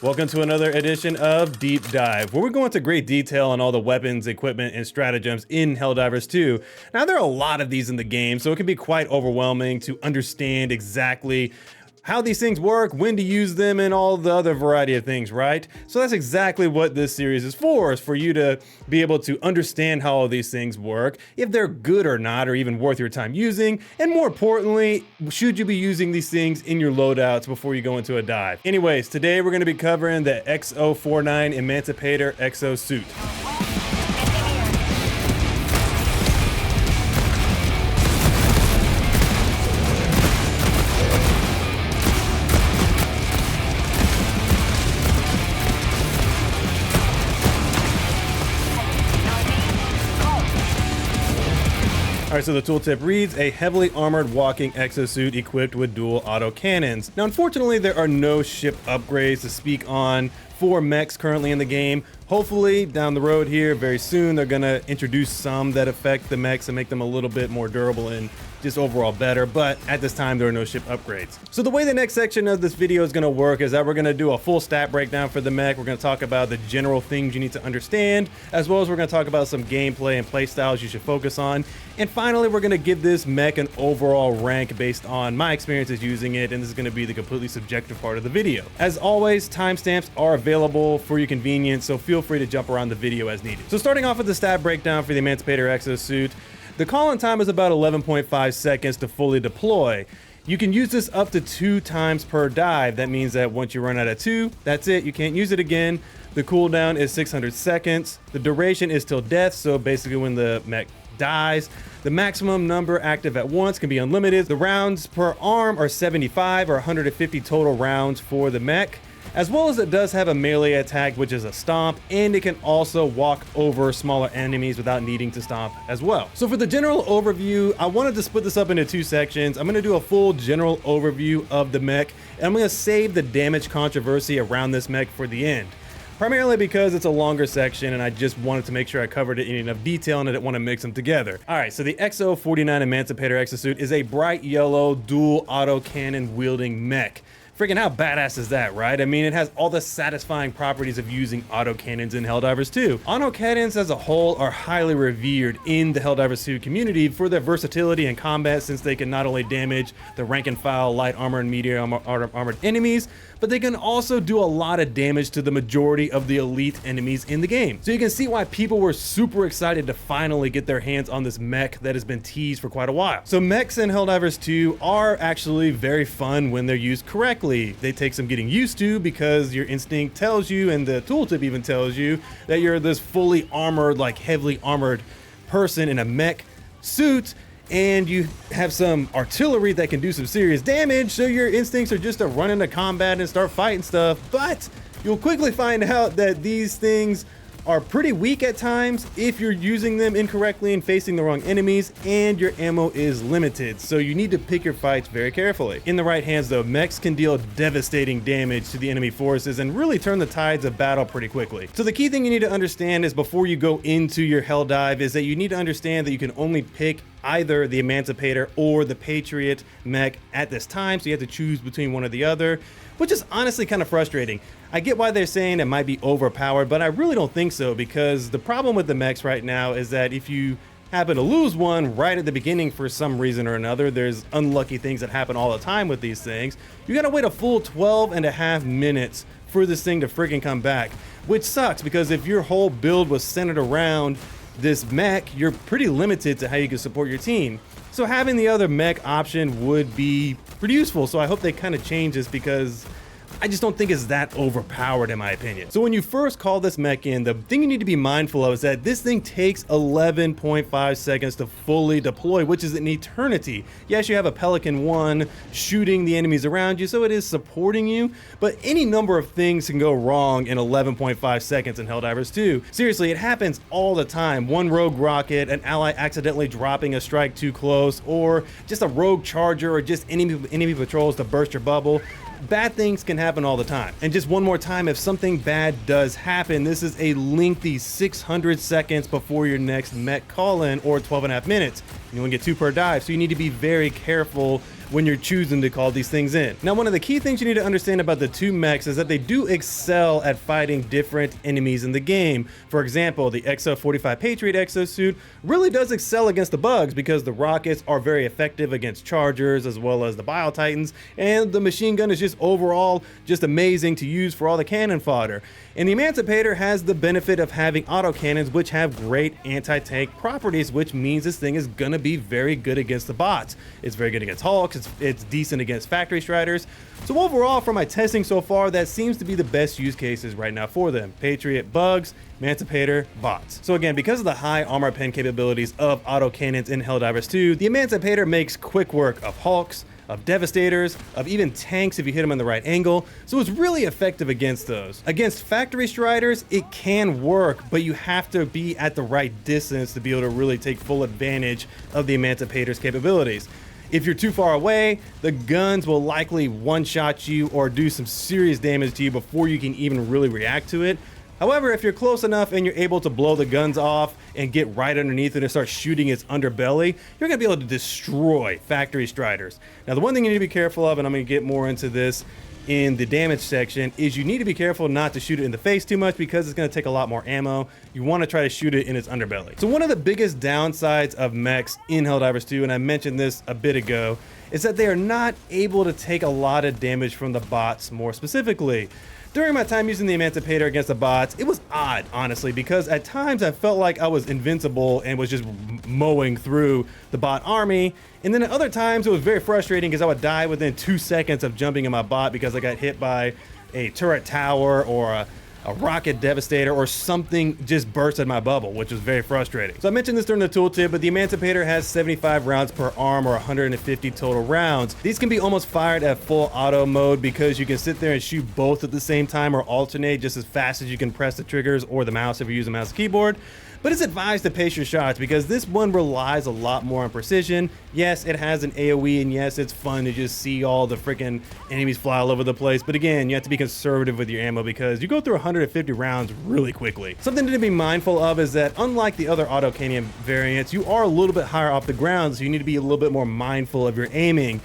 Welcome to another edition of Deep Dive, where we go into great detail on all the weapons, equipment, and stratagems in Helldivers 2. Now, there are a lot of these in the game, so it can be quite overwhelming to understand exactly how these things work, when to use them, and all the other variety of things, right? So that's exactly what this series is for you to be able to understand how all these things work, if they're good or not, or even worth your time using, and more importantly, should you be using these things in your loadouts before you go into a dive. Anyways, today we're going to be covering the EXO-49 Emancipator Exosuit. Alright, so the tooltip reads, a heavily armored walking exosuit equipped with dual autocannons. Now, unfortunately, there are no ship upgrades to speak on for mechs currently in the game. Hopefully, down the road here, very soon, they're gonna introduce some that affect the mechs and make them a little bit more durable and just overall better, but at this time, there are no ship upgrades. So the way the next section of this video is gonna work is that we're gonna do a full stat breakdown for the mech. We're gonna talk about the general things you need to understand, as well as we're gonna talk about some gameplay and play styles you should focus on. And finally, we're gonna give this mech an overall rank based on my experiences using it, and this is gonna be the completely subjective part of the video. As always, timestamps are available for your convenience, so feel free to jump around the video as needed. So starting off with the stat breakdown for the Emancipator Exosuit, the call-in time is about 11.5 seconds to fully deploy. You can use this up to 2 times per dive. That means that once you run out of 2, that's it, you can't use it again. The cooldown is 600 seconds. The duration is till death, so basically when the mech dies. The maximum number active at once can be unlimited. The rounds per arm are 75 or 150 total rounds for the mech, as well as it does have a melee attack, which is a stomp, and it can also walk over smaller enemies without needing to stomp as well. So for the general overview, I wanted to split this up into 2 sections. I'm going to do a full general overview of the mech, and I'm going to save the damage controversy around this mech for the end. Primarily because it's a longer section and I just wanted to make sure I covered it in enough detail and I didn't want to mix them together. Alright, so the EXO-49 Emancipator Exosuit is a bright yellow dual autocannon wielding mech. Freaking how badass is that, right? I mean, it has all the satisfying properties of using autocannons in Helldivers 2. Autocannons as a whole are highly revered in the Helldivers 2 community for their versatility in combat, since they can not only damage the rank and file light armor and medium armored enemies, but they can also do a lot of damage to the majority of the elite enemies in the game. So you can see why people were super excited to finally get their hands on this mech that has been teased for quite a while. So mechs in Helldivers 2 are actually very fun when they're used correctly. They take some getting used to, because your instinct tells you, and the tooltip even tells you, that you're this fully armored, like heavily armored person in a mech suit, and you have some artillery that can do some serious damage, so your instincts are just to run into combat and start fighting stuff. But you'll quickly find out that these things are pretty weak at times if you're using them incorrectly and facing the wrong enemies, and your ammo is limited, so you need to pick your fights very carefully. In the right hands though, mechs can deal devastating damage to the enemy forces and really turn the tides of battle pretty quickly. So the key thing you need to understand is, before you go into your hell dive, is that you need to understand that you can only pick either the Emancipator or the Patriot mech at this time, so you have to choose between one or the other, which is honestly kind of frustrating. I get why they're saying it might be overpowered, but I really don't think so, because the problem with the mechs right now is that if you happen to lose one right at the beginning for some reason or another, there's unlucky things that happen all the time with these things, you gotta wait a full 12.5 minutes for this thing to freaking come back, which sucks, because if your whole build was centered around this mech, you're pretty limited to how you can support your team. So having the other mech option would be pretty useful. So I hope they kind of change this, because I just don't think it's that overpowered in my opinion. So when you first call this mech in, the thing you need to be mindful of is that this thing takes 11.5 seconds to fully deploy, which is an eternity. Yes, you have a Pelican 1 shooting the enemies around you, so it is supporting you, but any number of things can go wrong in 11.5 seconds in Helldivers 2. Seriously, it happens all the time. One rogue rocket, an ally accidentally dropping a strike too close, or just a rogue charger, or just enemy patrols to burst your bubble. Bad things can happen all the time. And just one more time, if something bad does happen, this is a lengthy 600 seconds before your next mech call-in, or 12.5 minutes. You only get 2 per dive, so you need to be very careful when you're choosing to call these things in. Now, one of the key things you need to understand about the two mechs is that they do excel at fighting different enemies in the game. For example, the EXO-49 Patriot Exosuit really does excel against the bugs because the rockets are very effective against chargers as well as the bio-titans, and the machine gun is just overall just amazing to use for all the cannon fodder. And the Emancipator has the benefit of having autocannons, which have great anti-tank properties, which means this thing is gonna be very good against the bots. It's very good against Hulks, it's decent against Factory Striders. So overall, from my testing so far, that seems to be the best use cases right now for them. Patriot bugs, Emancipator bots. So again, because of the high armor pen capabilities of autocannons in Helldivers 2, the Emancipator makes quick work of Hulks, of Devastators, of even tanks if you hit them in the right angle, so it's really effective against those. Against Factory Striders, it can work, but you have to be at the right distance to be able to really take full advantage of the Emancipator's capabilities. If you're too far away, the guns will likely one-shot you or do some serious damage to you before you can even really react to it. However, if you're close enough and you're able to blow the guns off and get right underneath it and start shooting its underbelly, you're gonna be able to destroy Factory Striders. Now, the one thing you need to be careful of, and I'm gonna get more into this in the damage section, is you need to be careful not to shoot it in the face too much because it's gonna take a lot more ammo. You wanna try to shoot it in its underbelly. So one of the biggest downsides of mechs in Helldivers 2, and I mentioned this a bit ago, is that they are not able to take a lot of damage from the bots more specifically. During my time using the Emancipator against the bots, it was odd, honestly, because at times I felt like I was invincible and was just mowing through the bot army. And then at other times it was very frustrating because I would die within 2 seconds of jumping in my bot because I got hit by a turret tower or a rocket devastator or something just bursted my bubble, which was very frustrating. So I mentioned this during the tooltip, but the Emancipator has 75 rounds per arm or 150 total rounds. These can be almost fired at full auto mode because you can sit there and shoot both at the same time or alternate just as fast as you can press the triggers or the mouse if you use a mouse keyboard. But it's advised to pace your shots because this one relies a lot more on precision. Yes, it has an AoE, and yes, it's fun to just see all the freaking enemies fly all over the place. But again, you have to be conservative with your ammo because you go through 150 rounds really quickly. Something to be mindful of is that unlike the other autocannon variants, you are a little bit higher off the ground, so you need to be a little bit more mindful of your aiming.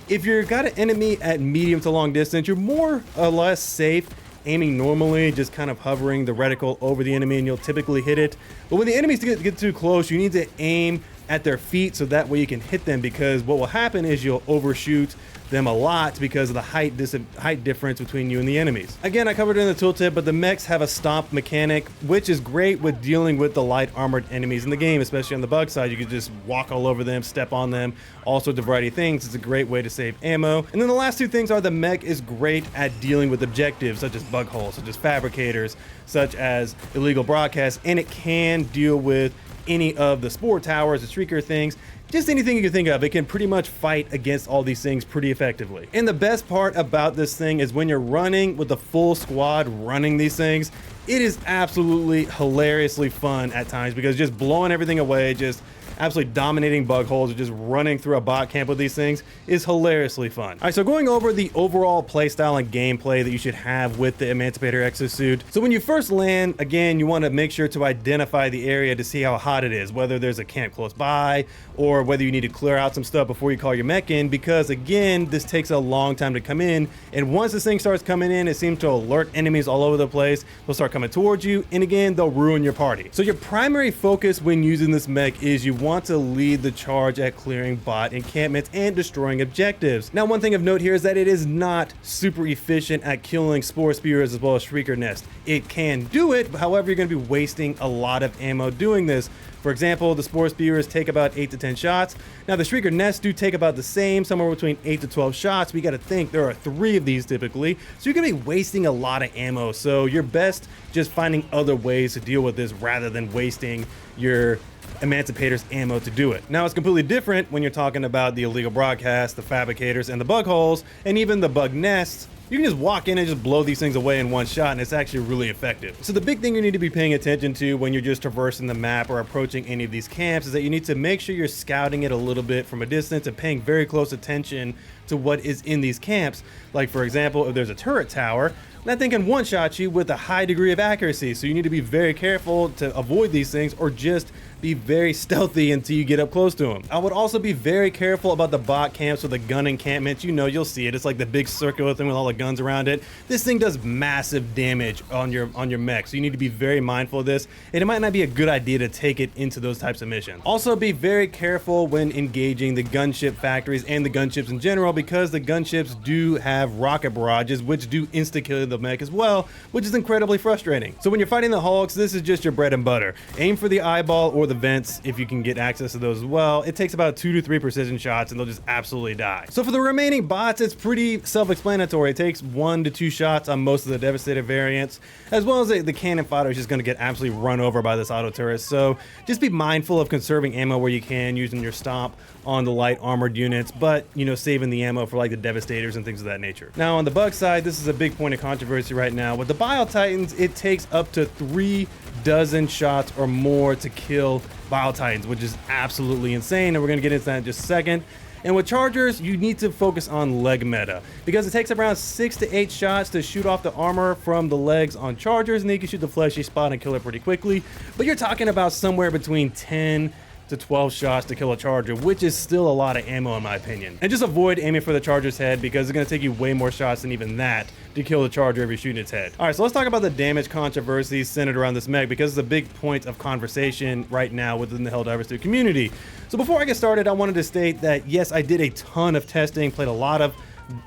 If you've got an enemy at medium to long distance, you're more or less safe aiming normally, just kind of hovering the reticle over the enemy, and you'll typically hit it. But when the enemies get too close, you need to aim at their feet so that way you can hit them, because what will happen is you'll overshoot them a lot because of the height difference between you and the enemies. Again, I covered it in the tooltip, but the mechs have a stomp mechanic, which is great with dealing with the light armored enemies in the game, especially on the bug side. You can just walk all over them, step on them, all sorts of variety of things. It's a great way to save ammo. And then the last two things are the mech is great at dealing with objectives such as bug holes, such as fabricators, such as illegal broadcasts, and it can deal with any of the spore towers, the streaker things, just anything you can think of. It can pretty much fight against all these things pretty effectively. And the best part about this thing is when you're running with the full squad running these things, it is absolutely hilariously fun at times because just blowing everything away, just absolutely dominating bug holes, or just running through a bot camp with these things is hilariously fun. All right, so going over the overall playstyle and gameplay that you should have with the Emancipator Exosuit. So when you first land, again, you want to make sure to identify the area to see how hot it is, whether there's a camp close by or whether you need to clear out some stuff before you call your mech in, because again, this takes a long time to come in, and once this thing starts coming in, it seems to alert enemies all over the place. They'll start coming towards you, and again, they'll ruin your party. So your primary focus when using this mech is you want to lead the charge at clearing bot encampments and destroying objectives. Now, one thing of note here is that it is not super efficient at killing spore spewers as well as shrieker nest. It can do it, however, you're going to be wasting a lot of ammo doing this. For example, the spore spewers take about 8 to 10 shots. Now the shrieker nests do take about the same, somewhere between 8 to 12 shots. We got to think there are 3 of these typically, so you're gonna be wasting a lot of ammo. So you're best just finding other ways to deal with this rather than wasting your Emancipator's ammo to do it. Now it's completely different when you're talking about the illegal broadcasts, the fabricators, and the bug holes, and even the bug nests. You can just walk in and just blow these things away in one shot, and it's actually really effective. So the big thing you need to be paying attention to when you're just traversing the map or approaching any of these camps is that you need to make sure you're scouting it a little bit from a distance and paying very close attention to what is in these camps. Like for example, if there's a turret tower, that thing can one-shot you with a high degree of accuracy, so you need to be very careful to avoid these things or just be very stealthy until you get up close to them. I would also be very careful about the bot camps with the gun encampments. You know, you'll see it. It's like the big circular thing with all the guns around it. This thing does massive damage on your mech, so you need to be very mindful of this, and it might not be a good idea to take it into those types of missions. Also be very careful when engaging the gunship factories and the gunships in general, because the gunships do have rocket barrages which do insta-kill the mech as well, which is incredibly frustrating. So when you're fighting the Hulks, this is just your bread and butter. Aim for the eyeball or the vents if you can get access to those as well. It takes about 2 to 3 precision shots and they'll just absolutely die. So for the remaining bots, it's pretty self-explanatory. It takes 1 to 2 shots on most of the Devastator variants, as well as the cannon fodder is just going to get absolutely run over by this auto turret. So just be mindful of conserving ammo where you can, using your stomp on the light armored units, but you know, saving the ammo for like the Devastators and things of that nature. Now on the bug side, this is a big point of controversy right now. With the Bile Titans, it takes up to 3 dozen shots or more to kill Bile Titans, which is absolutely insane, and we're going to get into that in just a second. And with Chargers, you need to focus on leg meta, because it takes around 6 to 8 shots to shoot off the armor from the legs on Chargers, and then you can shoot the fleshy spot and kill it pretty quickly. But you're talking about somewhere between 10 to 12 shots to kill a Charger, which is still a lot of ammo in my opinion. And just avoid aiming for the Charger's head, because it's going to take you way more shots than even that to kill the Charger if you're shooting its head. Alright, so let's talk about the damage controversy centered around this mech, because it's a big point of conversation right now within the Helldivers 2 community. So before I get started, I wanted to state that yes, I did a ton of testing, played a lot of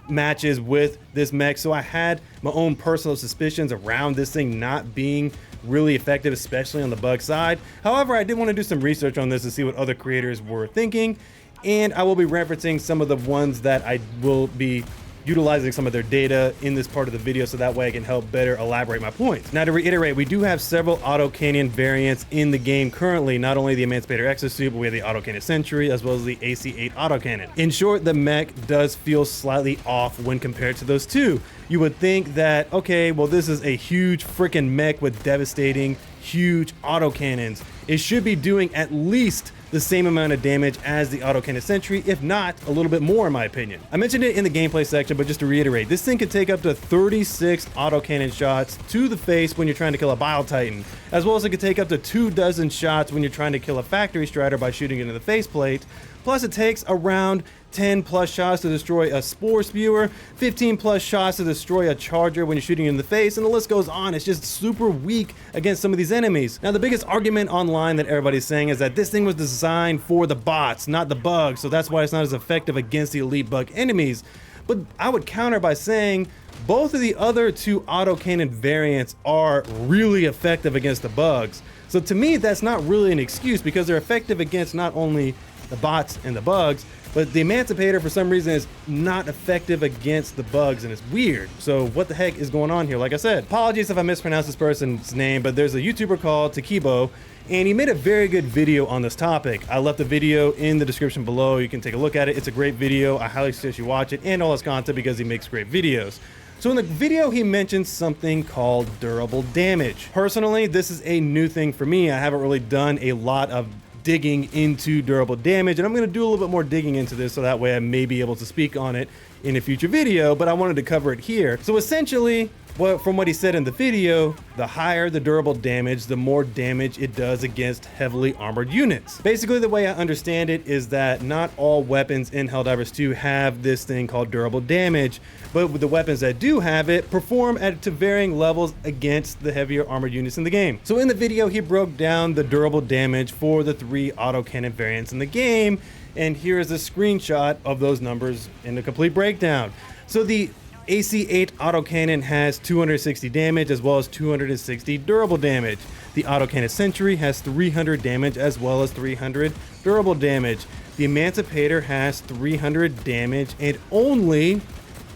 matches with this mech, so I had my own personal suspicions around this thing not being really effective, especially on the bug side. However, I did want to do some research on this to see what other creators were thinking, and I will be referencing some of the ones that I will be utilizing some of their data in this part of the video, so that way I can help better elaborate my points. Now to reiterate, we do have several autocannon variants in the game currently, not only the Emancipator Exosuit, but we have the autocannon Sentry as well as the AC-8 autocannon. In short, the mech does feel slightly off when compared to those two. You would think that, okay, well this is a huge freaking mech with devastating, huge autocannons. It should be doing at least the same amount of damage as the autocannon Sentry, if not a little bit more in my opinion. I mentioned it in the gameplay section, but just to reiterate, this thing could take up to 36 autocannon shots to the face when you're trying to kill a Bile Titan, as well as it could take up to 24 shots when you're trying to kill a Factory Strider by shooting into the faceplate. Plus it takes around 10 plus shots to destroy a Spore Spewer, 15 plus shots to destroy a Charger when you're shooting in the face, and the list goes on. It's just super weak against some of these enemies. Now the biggest argument online that everybody's saying is that this thing was designed for the bots, not the bugs, so that's why it's not as effective against the elite bug enemies. But I would counter by saying both of the other 2 autocannon variants are really effective against the bugs. So to me, that's not really an excuse, because they're effective against not only the bots and the bugs, but the Emancipator for some reason is not effective against the bugs, and it's weird. So what the heck is going on here? Like I said, apologies if I mispronounced this person's name, but there's a YouTuber called Takibo, and he made a very good video on this topic. I left the video in the description below. You can take a look at it. It's a great video. I highly suggest you watch it and all his content, because he makes great videos. So in the video, he mentions something called durable damage. Personally, this is a new thing for me. I haven't really done a lot of digging into durable damage, and I'm going to do a little bit more digging into this, so that way I may be able to speak on it in a future video, but I wanted to cover it here. So essentially, from what he said in the video, the higher the durable damage, the more damage it does against heavily armored units. Basically, the way I understand it is that not all weapons in Helldivers 2 have this thing called durable damage, but with the weapons that do have it, perform to varying levels against the heavier armored units in the game. So in the video, he broke down the durable damage for the 3 autocannon variants in the game, and here is a screenshot of those numbers in a complete breakdown. So the AC-8 autocannon has 260 damage as well as 260 durable damage. The autocannon Sentry has 300 damage as well as 300 durable damage. The Emancipator has 300 damage and only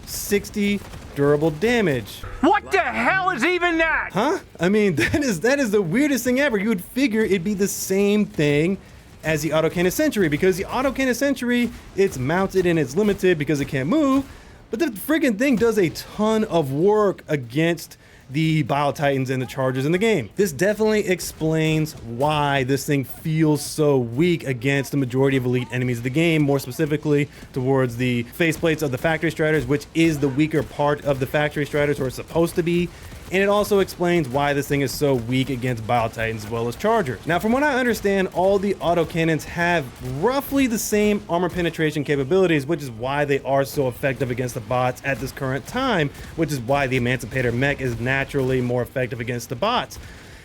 60 durable damage. What the hell is even that? Huh? I mean, that is the weirdest thing ever. You would figure it'd be the same thing as the autocannon Sentry, because the autocannon Sentry, it's mounted and it's limited because it can't move. But the friggin' thing does a ton of work against the Bile Titans and the Chargers in the game. This definitely explains why this thing feels so weak against the majority of elite enemies of the game, more specifically towards the faceplates of the Factory Striders, which is the weaker part of the Factory Striders, or it's supposed to be. And it also explains why this thing is so weak against Bile Titans as well as Chargers. Now, from what I understand, all the autocannons have roughly the same armor penetration capabilities, which is why they are so effective against the bots at this current time, which is why the Emancipator mech is naturally more effective against the bots.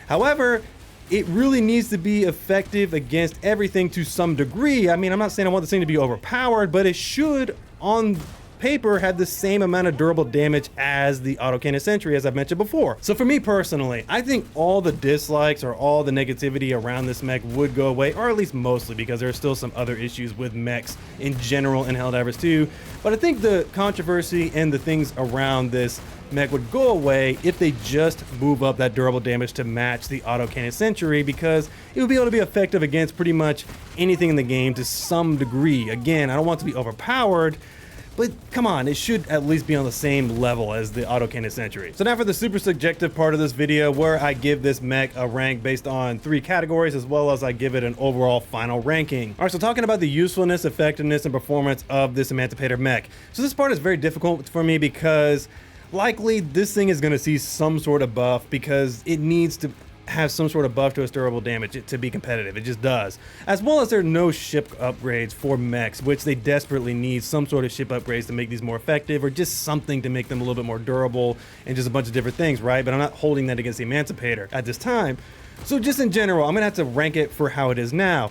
However, it really needs to be effective against everything to some degree. I mean, I'm not saying I want this thing to be overpowered, but it should, on paper, had the same amount of durable damage as the autocannon sentry, as I've mentioned before. So for me personally, I think all the dislikes or all the negativity around this mech would go away, or at least mostly, because there are still some other issues with mechs in general in Helldivers 2. But I think the controversy and the things around this mech would go away if they just move up that durable damage to match the autocannon sentry, because it would be able to be effective against pretty much anything in the game to some degree. Again, I don't want it to be overpowered, but come on, it should at least be on the same level as the autocannon sentry. So now for the super subjective part of this video, where I give this mech a rank based on 3 categories, as well as I give it an overall final ranking. All right, so talking about the usefulness, effectiveness, and performance of this Emancipator mech. So this part is very difficult for me because likely this thing is going to see some sort of buff, because it needs to have some sort of buff to its durable damage to be competitive. It just does. As well as there are no ship upgrades for mechs, which they desperately need some sort of ship upgrades to make these more effective, or just something to make them a little bit more durable, and just a bunch of different things, right? But I'm not holding that against the Emancipator at this time. So just in general, I'm gonna have to rank it for how it is now.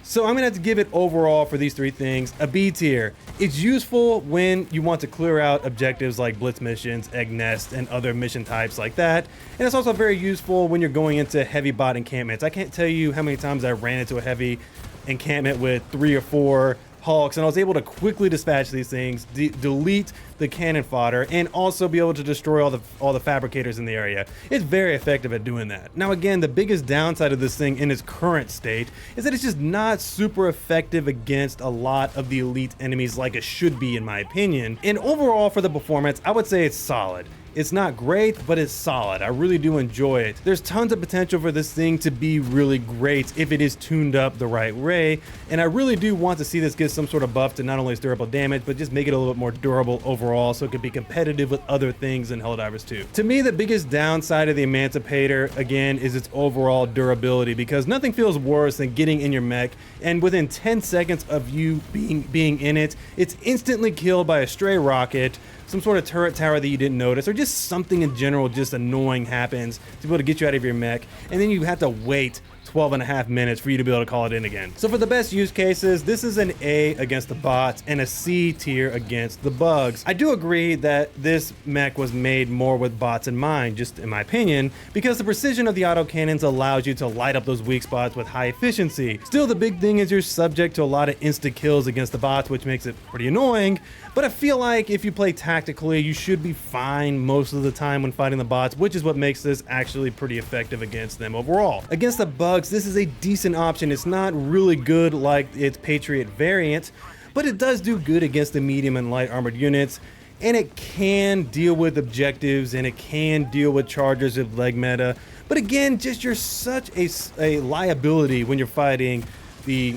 So I'm gonna have to give it overall for these 3 things a B tier. It's useful when you want to clear out objectives like blitz missions, egg nest, and other mission types like that. And it's also very useful when you're going into heavy bot encampments. I can't tell you how many times I ran into a heavy encampment with 3 or 4 Hulks, and I was able to quickly dispatch these things, delete the cannon fodder, and also be able to destroy all the fabricators in the area. It's very effective at doing that. Now again, the biggest downside of this thing in its current state is that it's just not super effective against a lot of the elite enemies like it should be, in my opinion. And overall for the performance, I would say it's solid. It's not great, but it's solid. I really do enjoy it. There's tons of potential for this thing to be really great if it is tuned up the right way, and I really do want to see this get some sort of buff to not only its durable damage, but just make it a little bit more durable overall, so it can be competitive with other things in Helldivers 2. To me, the biggest downside of the Emancipator, again, is its overall durability, because nothing feels worse than getting in your mech, and within 10 seconds of you being in it, it's instantly killed by a stray rocket, some sort of turret tower that you didn't notice, or just something in general just annoying happens to be able to get you out of your mech, and then you have to wait 12.5 minutes for you to be able to call it in again. So for the best use cases, this is an A against the bots and a C tier against the bugs. I do agree that this mech was made more with bots in mind, just in my opinion, because the precision of the autocannons allows you to light up those weak spots with high efficiency. Still, the big thing is you're subject to a lot of insta kills against the bots, which makes it pretty annoying, but I feel like if you play tactically, you should be fine most of the time when fighting the bots, which is what makes this actually pretty effective against them overall. Against the bugs, this is a decent option. It's not really good like its Patriot variant, but it does do good against the medium and light armored units, and it can deal with objectives, and it can deal with chargers of leg meta. But again, just you're such a liability when you're fighting the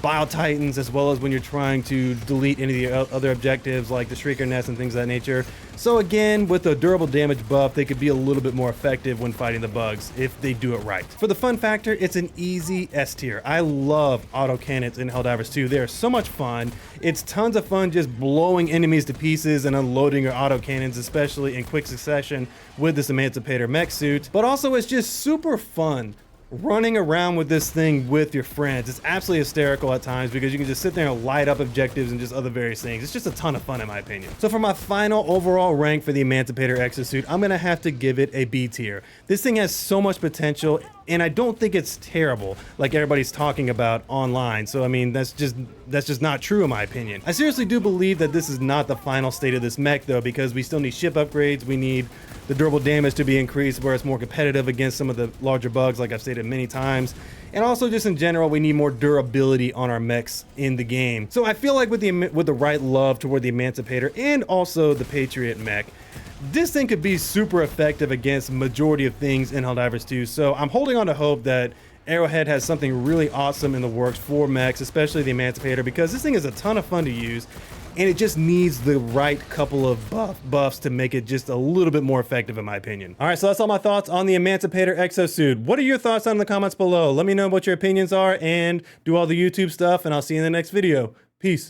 Bile Titans, as well as when you're trying to delete any of the other objectives like the Shrieker Nest and things of that nature. So again, with a durable damage buff, they could be a little bit more effective when fighting the bugs if they do it right. For the fun factor, it's an easy S tier. I love autocannons in Helldivers 2. They're so much fun. It's tons of fun just blowing enemies to pieces and unloading your autocannons, especially in quick succession with this Emancipator mech suit. But also, it's just super fun running around with this thing with your friends. It's absolutely hysterical at times because you can just sit there and light up objectives and just other various things. It's just a ton of fun in my opinion. So for my final overall rank for the Emancipator Exosuit, I'm gonna have to give it a B tier. This thing has so much potential, and I don't think it's terrible like everybody's talking about online. So I mean, that's just not true in my opinion. I seriously do believe that this is not the final state of this mech though, because we still need ship upgrades, we need the durable damage to be increased where it's more competitive against some of the larger bugs, like I've stated many times. And also just in general, we need more durability on our mechs in the game. So I feel like with the right love toward the Emancipator and also the Patriot mech, this thing could be super effective against majority of things in Helldivers 2. So I'm holding on to hope that Arrowhead has something really awesome in the works for mechs, especially the Emancipator, because this thing is a ton of fun to use. And it just needs the right couple of buffs to make it just a little bit more effective, in my opinion. All right, so that's all my thoughts on the Emancipator Exosuit. What are your thoughts on in the comments below? Let me know what your opinions are and do all the YouTube stuff, and I'll see you in the next video. Peace.